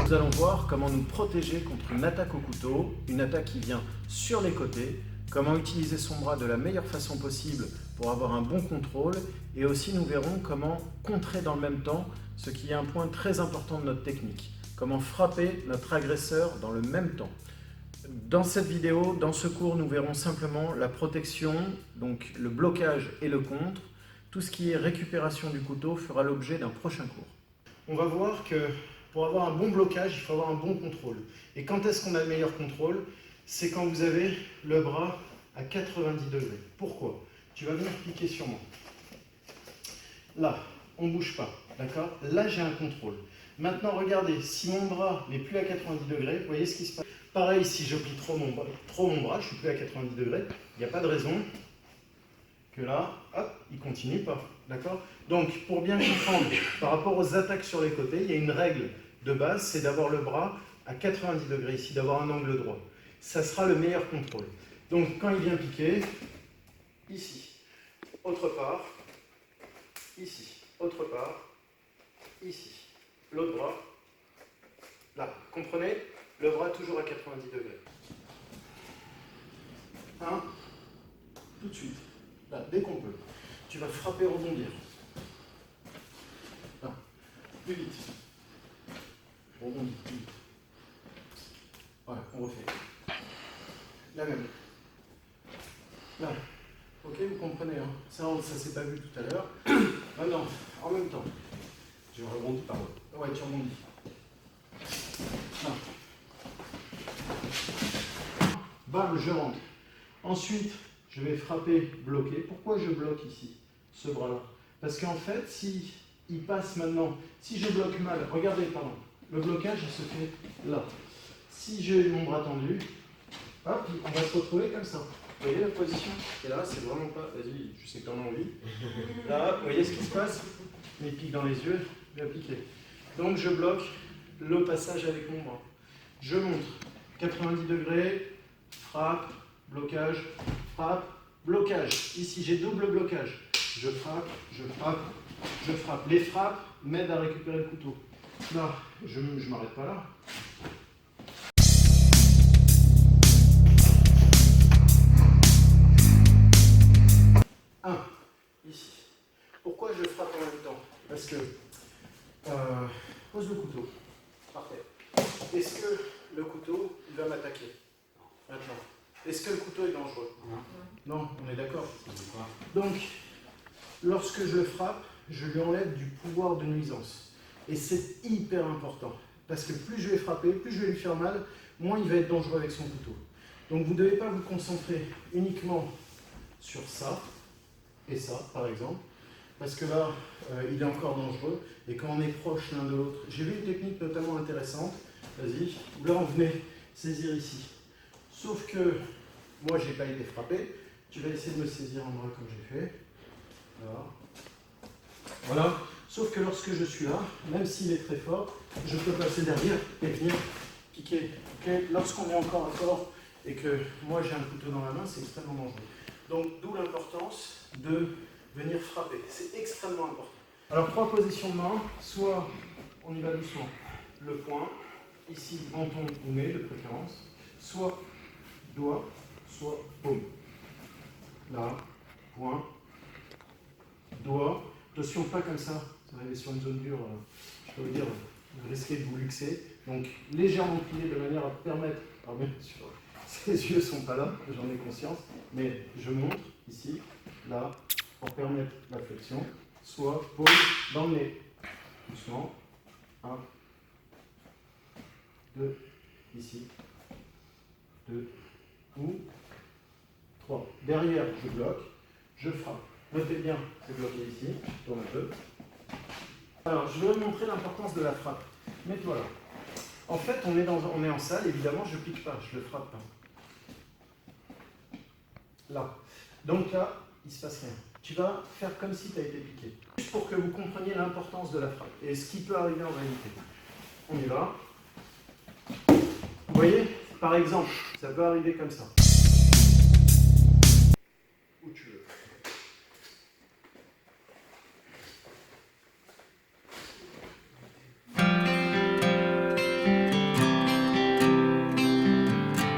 nous allons voir comment nous protéger contre une attaque au couteau, une attaque qui vient sur les côtés, comment utiliser son bras de la meilleure façon possible pour avoir un bon contrôle, et aussi nous verrons comment contrer dans le même temps, ce qui est un point très important de notre technique, comment frapper notre agresseur dans le même temps. Dans cette vidéo, dans ce cours, nous verrons simplement la protection, donc le blocage et le contre. Tout ce qui est récupération du couteau fera l'objet d'un prochain cours. On va voir que pour avoir un bon blocage, il faut avoir un bon contrôle. Et quand est-ce qu'on a le meilleur contrôle? C'est quand vous avez le bras à 90 degrés. Pourquoi? Tu vas venir piquer sur moi. Là, on ne bouge pas, d'accord? Là, j'ai un contrôle. Maintenant, regardez, si mon bras n'est plus à 90 degrés, vous voyez ce qui se passe? Pareil, si je plie trop mon bras, je ne suis plus à 90 degrés, il n'y a pas de raison que là, hop, il ne continue pas, d'accord? Donc, pour bien comprendre, par rapport aux attaques sur les côtés, il y a une règle de base, c'est d'avoir le bras à 90 degrés ici, d'avoir un angle droit. Ça sera le meilleur contrôle. Donc, quand il vient piquer, ici, autre part, ici, autre part, ici, l'autre bras, là, comprenez? Le bras toujours à 90 degrés. Tout de suite. Là, dès qu'on peut. Tu vas frapper, rebondir. Là, plus vite. Rebondir, plus vite. Voilà, on refait. La même. Là. Ok, vous comprenez, hein? Ça s'est pas vu tout à l'heure. Maintenant, en même temps. Je rebondis par là. Ouais, tu rebondis. Là. Bam, je rentre. Ensuite, je vais frapper, bloquer. Pourquoi je bloque ici, ce bras-là? Parce qu'en fait, si il passe maintenant, si je bloque mal, regardez, pardon, le blocage, il se fait là. Si j'ai mon bras tendu, hop, on va se retrouver comme ça. Vous voyez la position? Et là, c'est vraiment pas... Vas-y, je sais que tu en as envie. Là, vous voyez ce qui se passe? Il pique dans les yeux, il va piquer. Donc, je bloque le passage avec mon bras. Je montre 90 degrés, frappe, blocage, blocage. Ici, j'ai double blocage. Je frappe, je frappe, je frappe. Les frappes m'aident à récupérer le couteau. Là, je ne m'arrête pas là. Ici. Pourquoi je frappe en même temps? Parce que, pose le couteau. Parfait. Est-ce que le couteau, il va m'attaquer? Maintenant. Est-ce que le couteau est dangereux? Non, on est d'accord. Donc, lorsque je le frappe, je lui enlève du pouvoir de nuisance. Et c'est hyper important. Parce que plus je vais frapper, plus je vais lui faire mal, moins il va être dangereux avec son couteau. Donc, vous ne devez pas vous concentrer uniquement sur ça et ça, par exemple. Parce que là, il est encore dangereux. Et quand on est proche l'un de l'autre, j'ai vu une technique notamment intéressante. Vas-y, là on venait saisir ici. Sauf que moi, je n'ai pas été frappé. Tu vas essayer de me saisir un bras comme j'ai fait. Là. Voilà. Sauf que lorsque je suis là, même s'il est très fort, je peux passer derrière et venir piquer. Okay? Lorsqu'on est encore à corps et que moi j'ai un couteau dans la main, c'est extrêmement dangereux. Donc d'où l'importance de venir frapper. C'est extrêmement important. Alors 3 positions de main. Soit on y va doucement. Le poing. Ici, menton ou nez de préférence. Soit doigt, soit paume. Là, poing, doigt. Attention, pas comme ça. Vous arrivez sur une zone dure, je peux vous dire, vous risquez de vous luxer. Donc, légèrement plié de manière à permettre. Alors, bien sûr, ses yeux ne sont pas là, j'en ai conscience. Mais je montre ici, là, pour permettre la flexion. Soit paume dans le nez. Doucement. 1, 2, ici. 2 ou 3. Derrière, je bloque, je frappe. Notez bien, c'est bloqué ici, je tourne un peu. Alors, je vais vous montrer l'importance de la frappe. Mets-toi là. En fait, on est en salle, évidemment, je ne pique pas, je ne le frappe pas. Là. Donc là, il ne se passe rien. Tu vas faire comme si tu as été piqué. Juste pour que vous compreniez l'importance de la frappe et ce qui peut arriver en réalité. On y va. Vous voyez, par exemple, ça peut arriver comme ça.